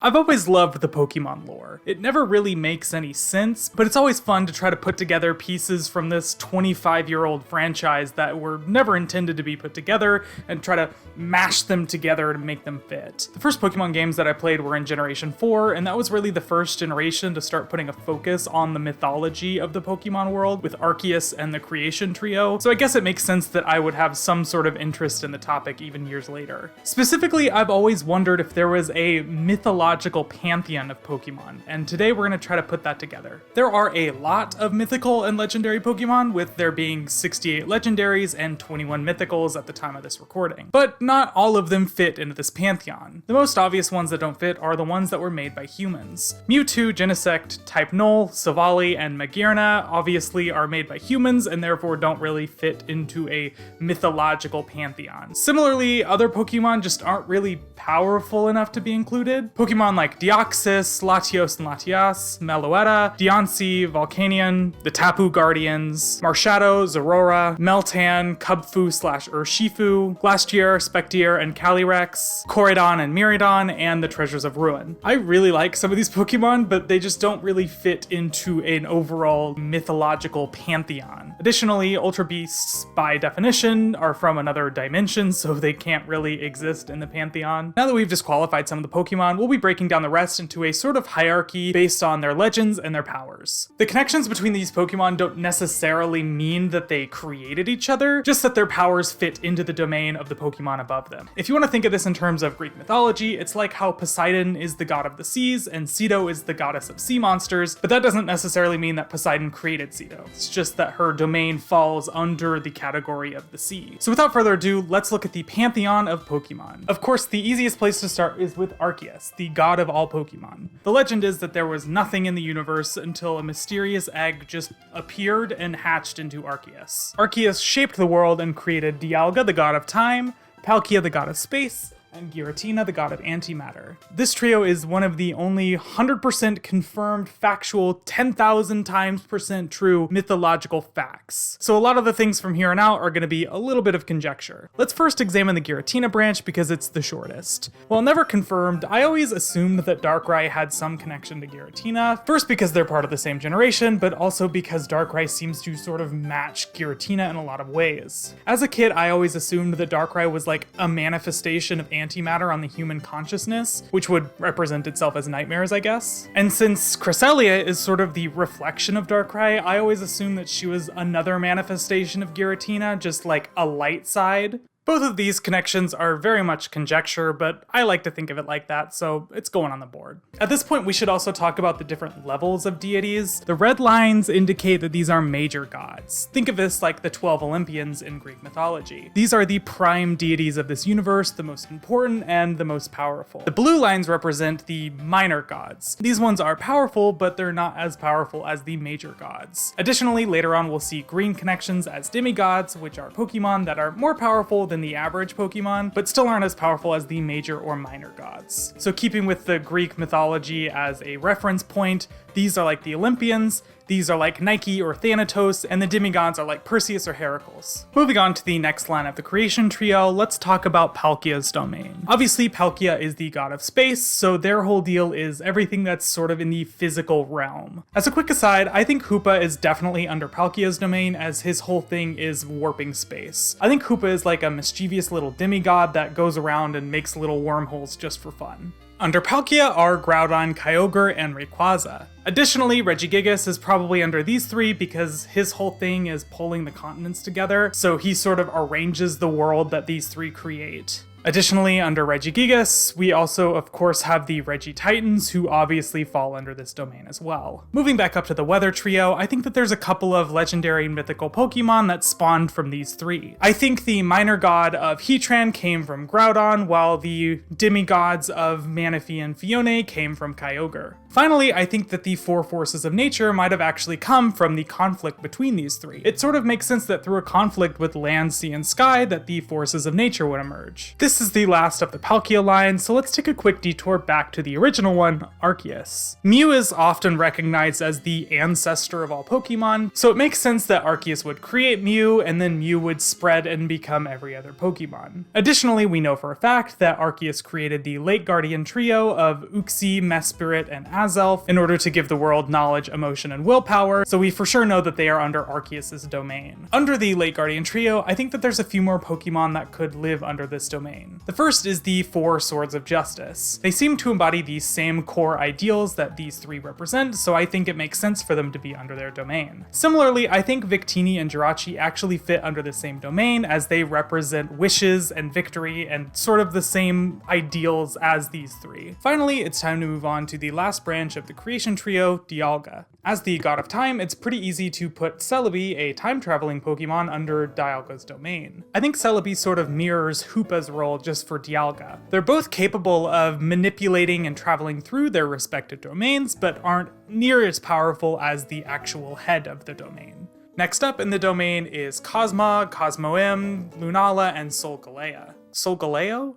I've always loved the Pokemon lore. It never really makes any sense, but it's always fun to try to put together pieces from this 25-year-old franchise that were never intended to be put together and try to mash them together to make them fit. The first Pokemon games that I played were in Generation 4, and that was really the first generation to start putting a focus on the mythology of the Pokemon world with Arceus and the Creation Trio, so I guess it makes sense that I would have some sort of interest in the topic even years later. Specifically, I've always wondered if there was a mythological pantheon of Pokemon, and today we're going to try to put that together. There are a lot of mythical and legendary Pokemon, with there being 68 legendaries and 21 mythicals at the time of this recording. But not all of them fit into this pantheon. The most obvious ones that don't fit are the ones that were made by humans. Mewtwo, Genesect, Type Null, Savali, and Magearna obviously are made by humans and therefore don't really fit into a mythological pantheon. Similarly, other Pokemon just aren't really powerful enough to be included. Pokemon like Deoxys, Latios and Latias, Meloetta, Deoncé, Volcanion, the Tapu Guardians, Marshadow, Zorora, Meltan, Kubfu/Urshifu, Glastier, Spectier, and Calyrex, Koraidon and Miraidon, and the Treasures of Ruin. I really like some of these Pokemon, but they just don't really fit into an overall mythological pantheon. Additionally, Ultra Beasts, by definition, are from another dimension, so they can't really exist in the pantheon. Now that we've disqualified some of the Pokemon, we'll be breaking down the rest into a sort of hierarchy based on their legends and their powers. The connections between these Pokemon don't necessarily mean that they created each other, just that their powers fit into the domain of the Pokemon above them. If you want to think of this in terms of Greek mythology, it's like how Poseidon is the god of the seas and Ceto is the goddess of sea monsters, but that doesn't necessarily mean that Poseidon created Ceto. It's just that her domain falls under the category of the sea. So without further ado, let's look at the pantheon of Pokemon. Of course, the easiest place to start is with Arceus, the god of all Pokemon. The legend is that there was nothing in the universe until a mysterious egg just appeared and hatched into Arceus. Arceus shaped the world and created Dialga, the god of time, Palkia, the god of space, and Giratina, the god of antimatter. This trio is one of the only 100% confirmed, factual, 10,000 times % true mythological facts. So a lot of the things from here on out are going to be a little bit of conjecture. Let's first examine the Giratina branch because it's the shortest. While never confirmed, I always assumed that Darkrai had some connection to Giratina, first because they're part of the same generation, but also because Darkrai seems to sort of match Giratina in a lot of ways. As a kid, I always assumed that Darkrai was like a manifestation of antimatter on the human consciousness, which would represent itself as nightmares, I guess. And since Cresselia is sort of the reflection of Darkrai, I always assumed that she was another manifestation of Giratina, just like a light side. Both of these connections are very much conjecture, but I like to think of it like that, so it's going on the board. At this point, we should also talk about the different levels of deities. The red lines indicate that these are major gods. Think of this like the 12 Olympians in Greek mythology. These are the prime deities of this universe, the most important and the most powerful. The blue lines represent the minor gods. These ones are powerful, but they're not as powerful as the major gods. Additionally, later on we'll see green connections as demigods, which are Pokemon that are more powerful than the average Pokemon, but still aren't as powerful as the major or minor gods. So keeping with the Greek mythology as a reference point, these are like the Olympians, these are like Nike or Thanatos, and the demigods are like Perseus or Heracles. Moving on to the next line of the Creation Trio, let's talk about Palkia's domain. Obviously, Palkia is the god of space, so their whole deal is everything that's sort of in the physical realm. As a quick aside, I think Hoopa is definitely under Palkia's domain, as his whole thing is warping space. I think Hoopa is like a mischievous little demigod that goes around and makes little wormholes just for fun. Under Palkia are Groudon, Kyogre, and Rayquaza. Additionally, Regigigas is probably under these three because his whole thing is pulling the continents together, so he sort of arranges the world that these three create. Additionally, under Regigigas, we also, of course, have the Regititans, who obviously fall under this domain as well. Moving back up to the Weather Trio, I think that there's a couple of legendary and mythical Pokemon that spawned from these three. I think the minor god of Heatran came from Groudon, while the demigods of Manaphy and Phione came from Kyogre. Finally, I think that the four forces of nature might have actually come from the conflict between these three. It sort of makes sense that through a conflict with land, sea, and sky that the forces of nature would emerge. This This is the last of the Palkia line, so let's take a quick detour back to the original one, Arceus. Mew is often recognized as the ancestor of all Pokemon, so it makes sense that Arceus would create Mew, and then Mew would spread and become every other Pokemon. Additionally, we know for a fact that Arceus created the Late Guardian trio of Uxie, Mesprit, and Azelf in order to give the world knowledge, emotion, and willpower, so we for sure know that they are under Arceus' domain. Under the Late Guardian trio, I think that there's a few more Pokemon that could live under this domain. The first is the Four Swords of Justice. They seem to embody the same core ideals that these three represent, so I think it makes sense for them to be under their domain. Similarly, I think Victini and Jirachi actually fit under the same domain, as they represent wishes and victory and sort of the same ideals as these three. Finally, it's time to move on to the last branch of the creation trio, Dialga. As the God of Time, it's pretty easy to put Celebi, a time-traveling Pokemon, under Dialga's domain. I think Celebi sort of mirrors Hoopa's role just for Dialga. They're both capable of manipulating and traveling through their respective domains, but aren't near as powerful as the actual head of the domain. Next up in the domain is Cosmog, Cosmoem, Lunala, and Solgaleo. Solgaleo?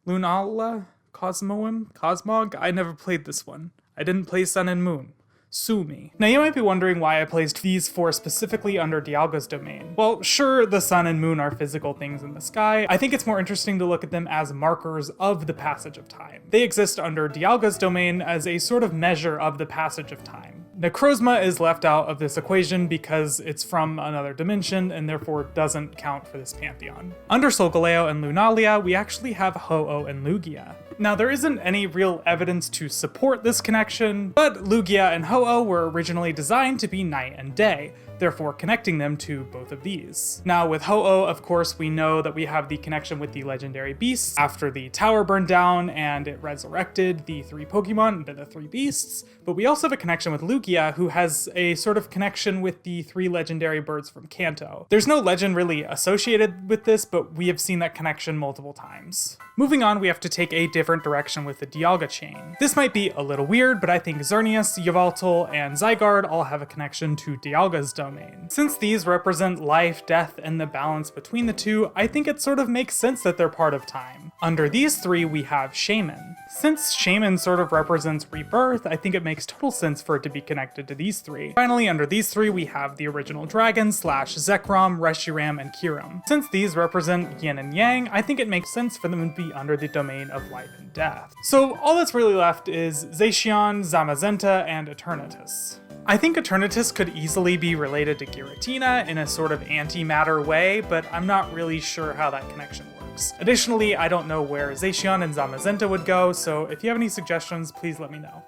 Lunala? Cosmoem? Cosmog? I never played this one. I didn't play Sun and Moon. Sue me. Now you might be wondering why I placed these four specifically under Dialga's domain. Well, sure, the sun and moon are physical things in the sky. I think it's more interesting to look at them as markers of the passage of time. They exist under Dialga's domain as a sort of measure of the passage of time. Necrozma is left out of this equation because it's from another dimension and therefore doesn't count for this pantheon. Under Solgaleo and Lunalia, we actually have Ho-Oh and Lugia. Now, there isn't any real evidence to support this connection, but Lugia and Ho-Oh were originally designed to be night and day, therefore connecting them to both of these. Now, with Ho-Oh, of course, we know that we have the connection with the legendary beasts after the tower burned down and it resurrected the three Pokemon into the three beasts, but we also have a connection with Lugia, who has a sort of connection with the three legendary birds from Kanto. There's no legend really associated with this, but we have seen that connection multiple times. Moving on, we have to take a different direction with the Dialga chain. This might be a little weird, but I think Xerneas, Yveltal, and Zygarde all have a connection to Dialga's domain. Since these represent life, death, and the balance between the two, I think it sort of makes sense that they're part of time. Under these three, we have Shaman. Since Shaman sort of represents rebirth, I think it makes total sense for it to be connected to these three. Finally, under these three, we have the original dragon / Zekrom, Reshiram, and Kyurem. Since these represent yin and yang, I think it makes sense for them to be under the domain of life and death. So all that's really left is Zacian, Zamazenta, and Eternatus. I think Eternatus could easily be related to Giratina in a sort of antimatter way, but I'm not really sure how that connection works. Additionally, I don't know where Zacian and Zamazenta would go, so if you have any suggestions, please let me know.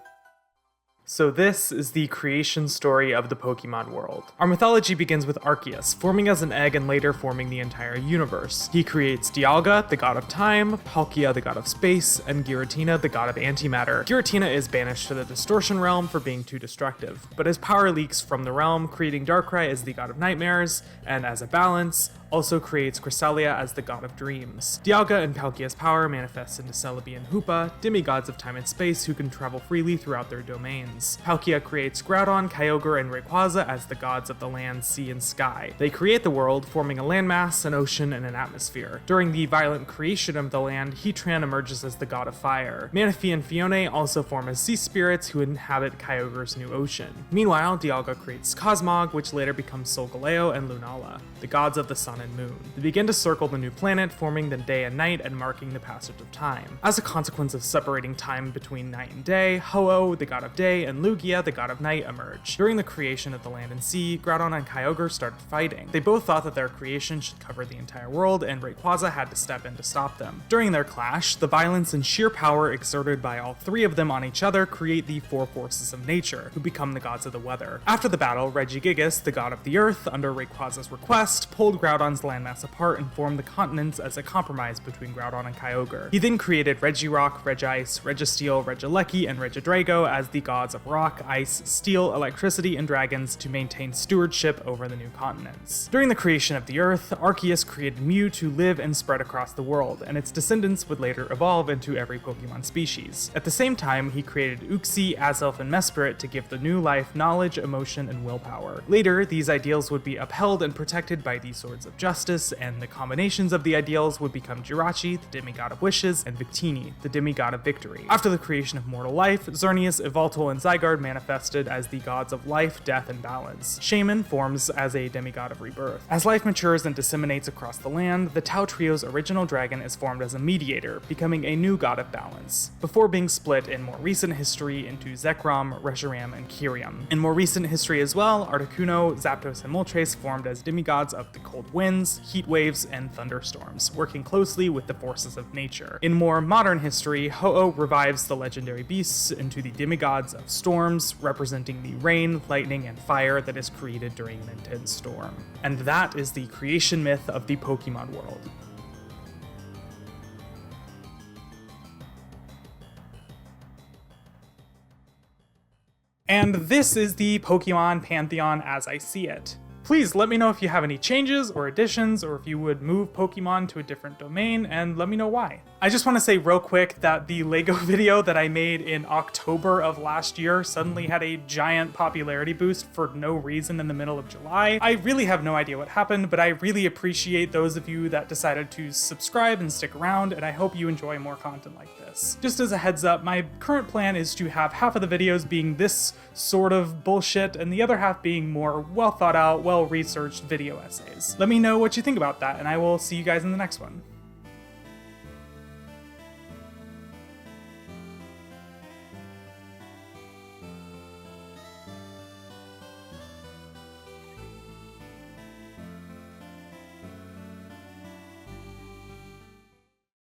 So this is the creation story of the Pokemon world. Our mythology begins with Arceus, forming as an egg and later forming the entire universe. He creates Dialga, the god of time, Palkia, the god of space, and Giratina, the god of antimatter. Giratina is banished to the Distortion Realm for being too destructive, but his power leaks from the realm, creating Darkrai as the god of nightmares, and as a balance, also creates Cresselia as the god of dreams. Dialga and Palkia's power manifests into Celebi and Hoopa, demigods of time and space who can travel freely throughout their domains. Palkia creates Groudon, Kyogre, and Rayquaza as the gods of the land, sea, and sky. They create the world, forming a landmass, an ocean, and an atmosphere. During the violent creation of the land, Heatran emerges as the god of fire. Manaphy and Phione also form as sea spirits who inhabit Kyogre's new ocean. Meanwhile, Dialga creates Cosmog, which later becomes Solgaleo and Lunala, the gods of the sun and moon. They begin to circle the new planet, forming the day and night and marking the passage of time. As a consequence of separating time between night and day, Ho-Oh, the god of day, and Lugia, the god of night, emerge. During the creation of the land and sea, Groudon and Kyogre started fighting. They both thought that their creation should cover the entire world, and Rayquaza had to step in to stop them. During their clash, the violence and sheer power exerted by all three of them on each other create the four forces of nature, who become the gods of the weather. After the battle, Regigigas, the god of the earth, under Rayquaza's request, pulled Groudon's landmass apart and formed the continents as a compromise between Groudon and Kyogre. He then created Regirock, Regice, Registeel, Regieleki, and Regidrago as the gods gods of rock, ice, steel, electricity, and dragons to maintain stewardship over the new continents. During the creation of the Earth, Arceus created Mew to live and spread across the world, and its descendants would later evolve into every Pokemon species. At the same time, he created Uxie, Azelf, and Mesprit to give the new life knowledge, emotion, and willpower. Later, these ideals would be upheld and protected by the Swords of Justice, and the combinations of the ideals would become Jirachi, the demigod of wishes, and Victini, the demigod of victory. After the creation of mortal life, Xerneas, Yveltal, and Zygarde manifested as the gods of life, death, and balance. Shaman forms as a demigod of rebirth. As life matures and disseminates across the land, the Tau Trio's original dragon is formed as a mediator, becoming a new god of balance, before being split in more recent history into Zekrom, Reshiram, and Kyurem. In more recent history as well, Articuno, Zapdos, and Moltres formed as demigods of the cold winds, heat waves, and thunderstorms, working closely with the forces of nature. In more modern history, Ho-Oh revives the legendary beasts into the demigods of storms, representing the rain, lightning, and fire that is created during an intense storm. And that is the creation myth of the Pokemon world. And this is the Pokemon Pantheon as I see it. Please let me know if you have any changes or additions, or if you would move Pokemon to a different domain, and let me know why. I just want to say real quick that the LEGO video that I made in October of last year suddenly had a giant popularity boost for no reason in the middle of July. I really have no idea what happened, but I really appreciate those of you that decided to subscribe and stick around, and I hope you enjoy more content like this. Just as a heads up, my current plan is to have half of the videos being this sort of bullshit, and the other half being more well thought out, well researched video essays. Let me know what you think about that, and I will see you guys in the next one.